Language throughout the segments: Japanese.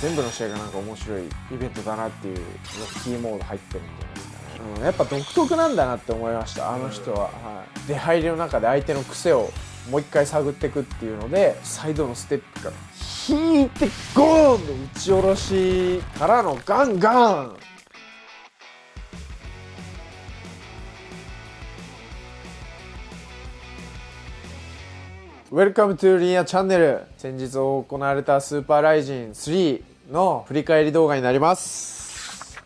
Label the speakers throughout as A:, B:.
A: 全部の試合がなんか面白いイベントだなっていうロッキーモード入ってるんじゃないですかね。やっぱ独特なんだなって思いました、あの人は。出入りの中で相手の癖をもう一回探っていくっていうので、サイドのステップから引いてゴーンで打ち下ろしからのガンガン。Welcome to リーヤチャンネル。先日行われたスーパーライジン3の振り返り動画になります。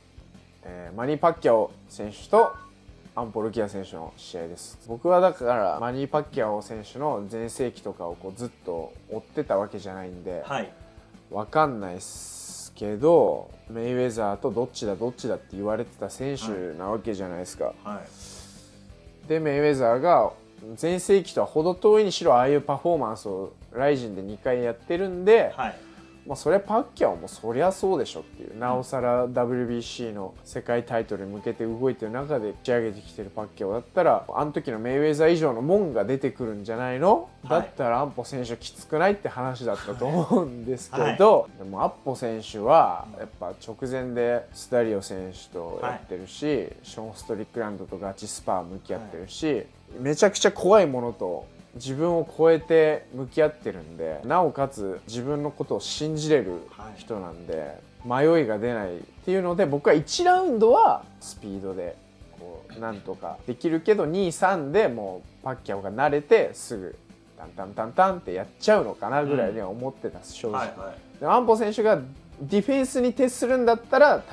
A: マニー・パッキャオ選手とアンポルキア選手の試合です。僕はだからマニー・パッキャオ選手の全盛期とかをこうずっと追ってたわけじゃないんで、わかんないっすけど、メイウェザーとどっちだって言われてた選手なわけじゃないですか。でメイウェザーが全盛期とは程遠いにしろああいうパフォーマンスをライジンで2回やってるんで、まあそれはパッキャオもそりゃそうでしょっていう、なおさら WBC の世界タイトルに向けて動いてる中で仕上げてきてるパッキャオだったら、あの時のメイウェザー以上の門が出てくるんじゃないの、だったらアンポ選手きつくないって話だったと思うんですけど、でもアッポ選手はやっぱ直前でスタリオ選手とやってるし、ショーン・ストリックランドとガチスパー向き合ってるし、めちゃくちゃ怖いものと自分を超えて向き合ってるんで、なおかつ自分のことを信じれる人なんで、迷いが出ないっていうので、僕は1ラウンドはスピードでこうなんとかできるけど、2、3でもうパッキャオが慣れてすぐタンタンタンタンってやっちゃうのかなぐらいには思ってた、正直。でアンポ選手がディフェンスに徹するんだったら立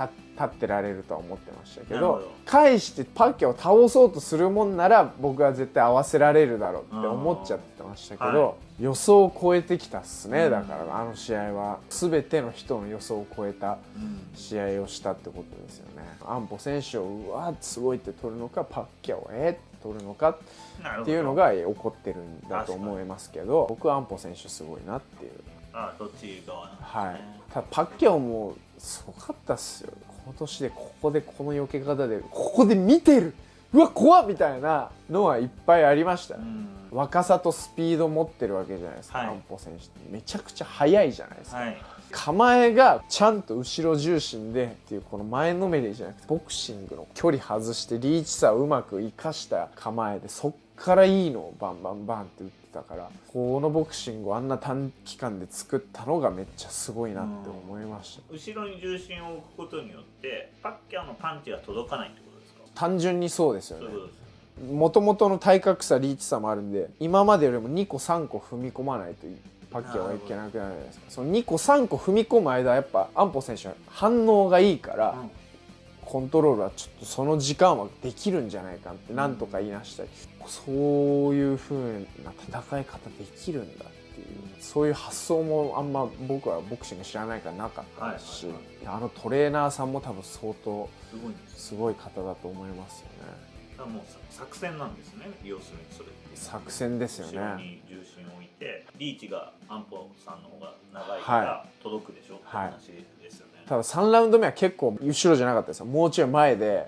A: ってられるとは思ってましたけど、返してパッキャを倒そうとするもんなら僕は絶対合わせられるだろうって思っちゃってましたけど、予想を超えてきたっすね。だからあの試合は全ての人の予想を超えた試合をしたってことですよね。アンポ選手をうわーすごいって取るのか、パッキャをって取るのかっていうのが起こってるんだと思いますけど、僕はアンポ選手すごいなっていう。
B: どっち側なんですね。
A: ただパッキャオもすごかったっすよ。今年でここでこの避け方でここで見てる、うわ怖っみたいなのはいっぱいありました。若さとスピード持ってるわけじゃないですか、アンポ選手ってめちゃくちゃ速いじゃないですか。構えがちゃんと後ろ重心でっていう、この前のめりじゃなくてボクシングの距離外してリーチ差をうまく生かした構えで、そっからいいのをバンバンバンって打ってたから、このボクシングをあんな短期間で作ったのがめっちゃすごいなって思いました。
B: 後ろに重心を置くことによってパッキャオのパンチが届かないってことですか？
A: 単純にそうですよね。もともとの体格差リーチ差もあるんで、今までよりも2個3個踏み込まないとパッキャオはいけなくなるじゃないですか。その2個3個踏み込む間やっぱアンポ選手は反応がいいから、コントロールはちょっとその時間はできるんじゃないかってなんとか言いなしたり、そういう風な戦い方できるんだっていう、そういう発想もあんま僕はボクシング知らないからなかったし、あのトレーナーさんも多分相当すごい方だと思いますよね。
B: もう作戦なんですね、要するにそれって
A: 作戦ですよね。
B: 後ろに重心を置いてリーチがアンポさんの方が長いから届くでしょって話ですよね。
A: ただ3ラウンド目は結構後ろじゃなかったですよ。もうちょい前で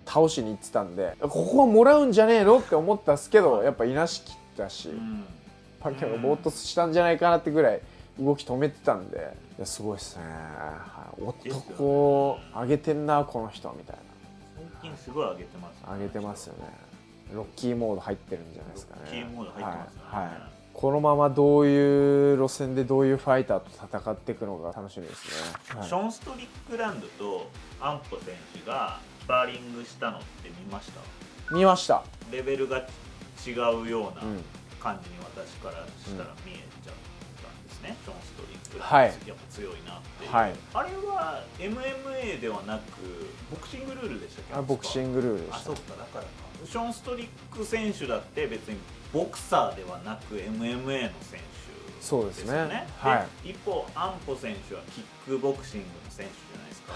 A: 倒しに行ってたんで、ここはもらうんじゃねえのって思ったんですけど、やっぱいなし切ったし、パッキャオがぼーっとしたんじゃないかなってぐらい動き止めてたんで、いやすごいですね。男上げてんなこの人みたいな。
B: 最近すごい上げてますね。
A: 上げてますよね。ロッキーモード入ってるんじゃないですかね。
B: ロッキーモード入ってますね。
A: このままどういう路線でどういうファイターと戦っていくのか楽しみですね。
B: ショーン・ストリックランドとアンポ選手がスパーリングしたのって見ました？
A: 見ました。
B: レベルが違うような感じに私からしたら見えちゃったんですね。ショーン・ストリックランドやっぱ強いなっていう、あれは MMA ではなくボクシングルールでしたっけ？
A: ボクシングルールでした。
B: そうか、だからか。ショーン・ストリック選手だって別にボクサーではなく MMA の選手
A: そうですね。
B: 一方アンポ選手はキックボクシングの選手じゃないですか。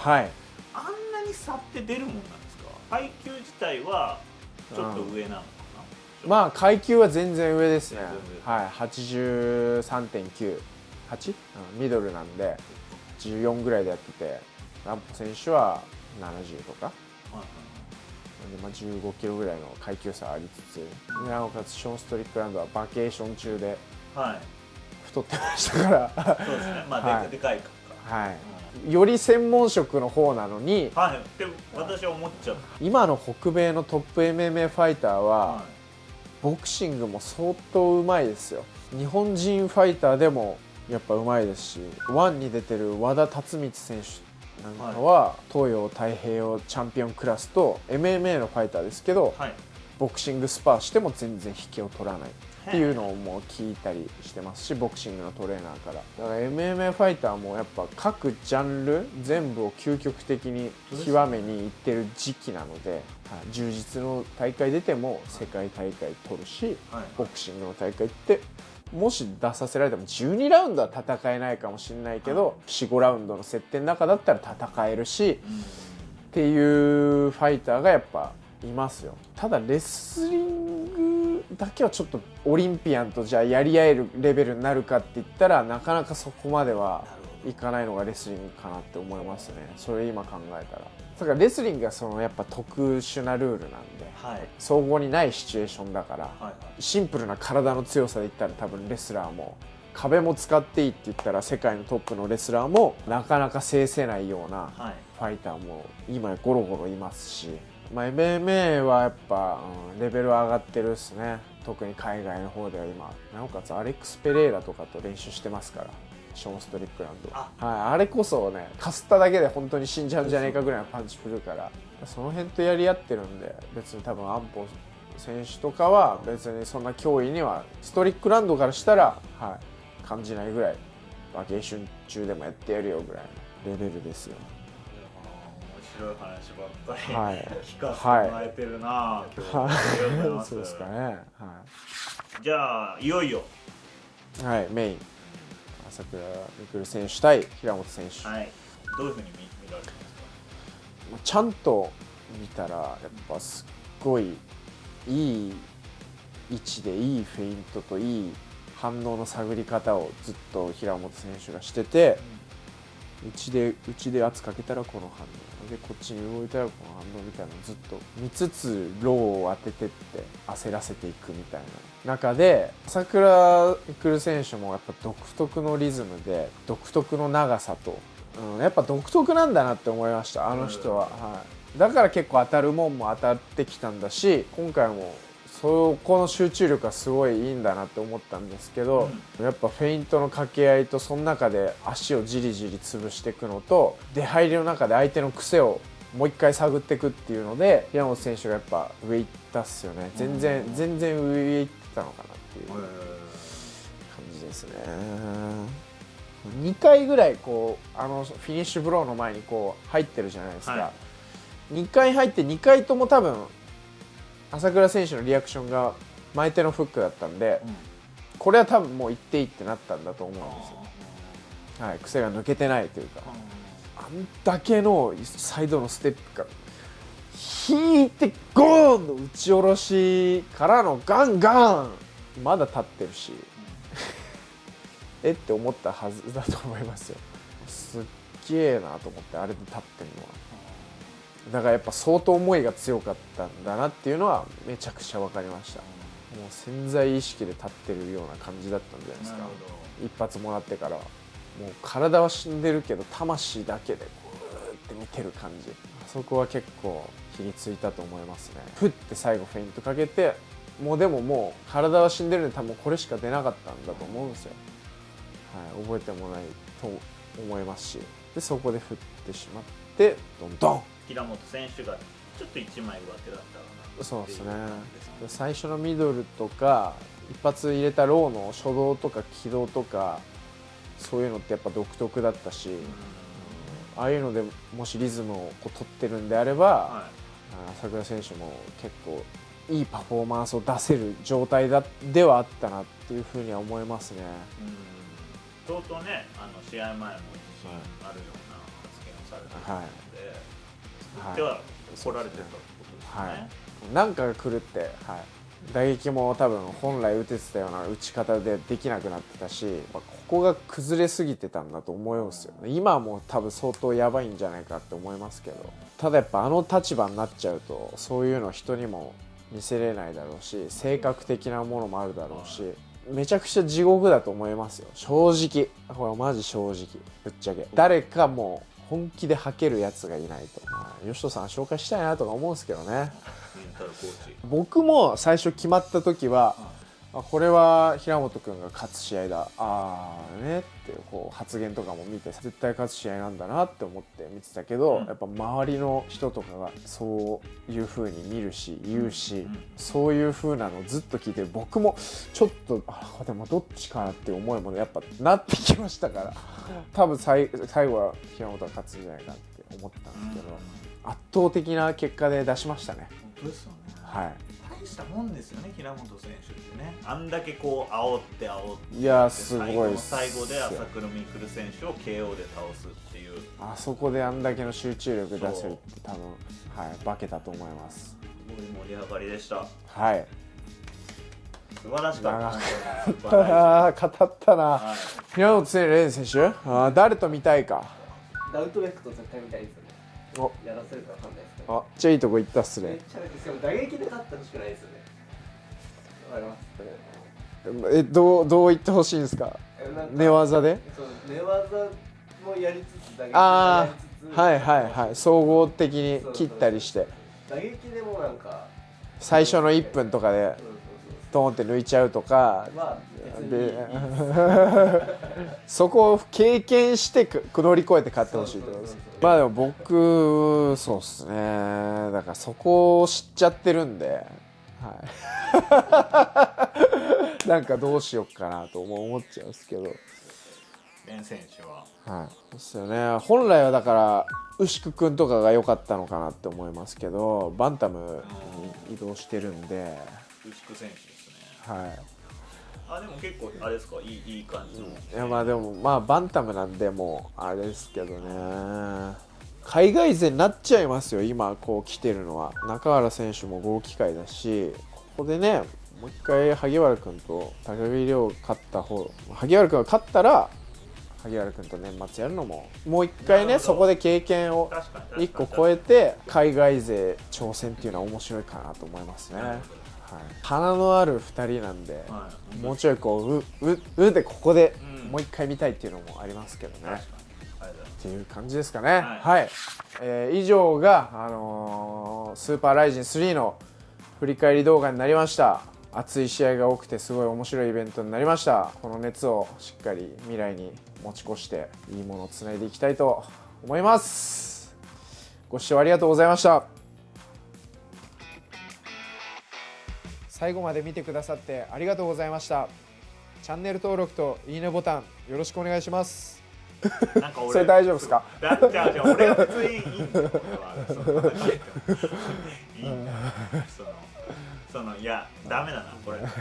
B: あんなに差って出るもんなんですか？階級自体はちょっと上なのかな？
A: まあ階級は全然上ですね。83.9、8？ミドルなんで14ぐらいでやってて、アンポ選手は70とか。15キロぐらいの階級差ありつつ、なおかつショーン・ストリックランドはバケーション中で太ってましたから、
B: そうですね。まあでかいか。
A: より専門職の方なのに、
B: はい、って私は思っちゃう。
A: 今の北米のトップ MMA ファイターは、
B: はい、
A: ボクシングも相当うまいですよ。日本人ファイターでもやっぱうまいですし、ワンに出てる和田辰光選手なんかは、東洋太平洋チャンピオンクラスと MMA のファイターですけど、
B: はい、
A: ボクシングスパーしても全然引けを取らないっていうのをもう聞いたりしてますし、ボクシングのトレーナーから。だから MMA ファイターもやっぱ各ジャンル全部を究極的に極めにいってる時期なので、はい、充実の大会出ても世界大会取るし、
B: はい、
A: ボクシングの大会ってもし出させられても12ラウンドは戦えないかもしれないけど、45ラウンドの設定の中だったら戦えるし、っていうファイターがやっぱいますよ。ただレスリングだけはちょっとオリンピアンとじゃあやり合えるレベルになるかって言ったら、なかなかそこまではいかないのがレスリングかなって思いますね。それ今考えたら。だからレスリングがそのやっぱ特殊なルールなんで、
B: はい、
A: 総合にないシチュエーションだから、
B: はいはい、
A: シンプルな体の強さで言ったら多分レスラーも壁も使っていいって言ったら世界のトップのレスラーもなかなか制せないようなファイターも今ゴロゴロいますし、まあ、MMA はやっぱ、レベル上がってるっすね。特に海外の方では今なおかつアレックス・ペレイラとかと練習してますから、ショーン・ストリックランド、はい、あれこそねかすっただけで本当に死んじゃうんじゃねえかぐらいのパンチ振るから、その辺とやり合ってるんで、別に多分安保選手とかは別にそんな脅威にはストリックランドからしたら、はい、感じないぐらい、バケーション中でもやってやるよぐらいのレベルですよ。
B: 面白い話ばっかり、
A: はい、
B: 聞かせてもらえてるな、はい、今日はありがとうございます。
A: そうですかね、はい、
B: じゃあいよいよ、
A: はい、メイン朝倉未来選手対平本選手、
B: はい、どういうふうに見られてますか？
A: ちゃんと見たらやっぱすっごいいい位置でいいフェイントといい反応の探り方をずっと平本選手がしてて、内で圧かけたらこの反応で、こっちに動いたらこの反応みたいなのをずっと見つつローを当ててって焦らせていくみたいな中で、朝倉未来選手もやっぱ独特のリズムで独特の長さと、やっぱ独特なんだなって思いました、あの人は、はい、だから結構当たるもんも当たってきたんだし、今回もそこの集中力がすごいいいんだなって思ったんですけど、やっぱフェイントの掛け合いと、その中で足をじりじり潰していくのと、出入りの中で相手の癖をもう一回探っていくっていうので、平本選手がやっぱ上行ったっすよね。全然上行ってたのかなっていう感じですね。2回ぐらいこうフィニッシュブローの前にこう入ってるじゃないですか、はい、2回入って2回とも多分朝倉選手のリアクションが前手のフックだったんで、これは多分もう行っていいってなったんだと思うんですよ、はい、癖が抜けてないというか、あんだけのサイドのステップから引いてゴーンの打ち下ろしからのガンガン、まだ立ってるしって思ったはずだと思いますよ。すっげえなと思って、あれで立ってるのは。だからやっぱ相当思いが強かったんだなっていうのはめちゃくちゃ分かりました。もう潜在意識で立ってるような感じだったんじゃないですか。一発もらってからはもう体は死んでるけど魂だけでこうって見てる感じ、そこは結構火についたと思いますね。ふって最後フェイントかけて、もうでももう体は死んでるんで多分これしか出なかったんだと思うんですよ、はい、覚えてもないと思いますし、でそこで振ってしまってドンドン、
B: 平本選手がちょっと一枚上手だったかな。
A: そうですね。最初のミドルとか一発入れたローの初動とか軌道とか、そういうのってやっぱ独特だったし、ああいうのでもしリズムをこう取ってるんであれば、はい、朝倉選手も結構いいパフォーマンスを出せる状態ではあったなっていうふうには思いますね。
B: 相当ね、試合前も自信あるような発言をされていたので、作っては来られてたってことですね。はい、
A: なんかが来るって、はい、打撃も多分本来打ててたような打ち方でできなくなってたし、ここが崩れすぎてたんだと思うんですよね。今はもう多分相当やばいんじゃないかって思いますけど、ただやっぱあの立場になっちゃうとそういうの人にも見せれないだろうし、性格的なものもあるだろうし、めちゃくちゃ地獄だと思いますよ、正直。これマジ正直ぶっちゃけ。誰かもう本気で吐けるやつがいないと、吉野さん紹介したいなとか思うんですけどね。
B: メンタルコーチ。
A: 僕も最初決まった時は、これは平本君が勝つ試合だ、ねってこう発言とかも見て、絶対勝つ試合なんだなって思って見てたけど、やっぱ周りの人とかがそういう風に見るし言うし、そういう風なのをずっと聞いてる僕もちょっとでもどっちかなっていう思いもやっぱなってきましたから、多分最後は平本が勝つんじゃないかって思ってたんですけど、圧倒的な結果で出しましたね。
B: 本当ですよね。
A: はい。
B: 大したもんですよね、平本選手ってね。あんだけこう煽って
A: いやすごいっす。
B: 最後で朝倉未来選手を KO で倒すっていう、
A: あそこであんだけの集中力出せるって多分、化けたと思います。
B: すごい盛り上がりでした。
A: はい。
B: 素晴らしかった。
A: 語ったな。平本選手、誰と見たいか。
C: ダウトベックと絶対見たいですよね。やらせるかわかんないですけど。
A: めっちゃいいとこ行ったっすね。
C: めっちゃしかも打撃で勝ってほしくないですよね。わかります。
A: どう言ってほしいんですか。寝技で。
C: そう寝技もやりつつ打撃も
A: あ
C: やりつつ。
A: はい総合的に切ったりして。
C: 打撃でもなんか
A: 最初の1分とかでドーンって抜いちゃうとか。でそこを経験して乗り越えて勝ってほしいってことです。まあでも僕そうっすね、だからそこを知っちゃってるんで、なんかどうしよっかなと思っちゃうんですけど。
B: ベン選手は
A: そうですよね。本来はだから牛久くんとかが良かったのかなって思いますけど、バンタムに移動してるんで。
B: 牛久選手ですね。
A: はい。
B: でも結構あれですか、いい感じの。
A: いやでもバンタムなんでもうあれですけどね、海外勢になっちゃいますよ今こう来てるのは。中原選手も合機会だし、ここでねもう一回萩原君と高木亮勝った方、萩原君が勝ったら萩原君と年末やるのももう一回ね、そこで経験を1個超えて海外勢挑戦っていうのは面白いかなと思いますね。花のある2人なんで、もうちょいこうでここでもう一回見たいっていうのもありますけどね、っていう感じですかね。はい、以上が、スーパーライジン3の振り返り動画になりました。熱い試合が多くてすごい面白いイベントになりました。この熱をしっかり未来に持ち越していいものをつないでいきたいと思います。ご視聴ありがとうございました。最後まで見てくださってありがとうございました。チャンネル登録といいねボタンよろしくお願いします。
B: なんか俺
A: それ大丈夫ですか。
B: じゃあ俺は別にいいんだよ。俺はいいんだよ。いやダメだなこれ。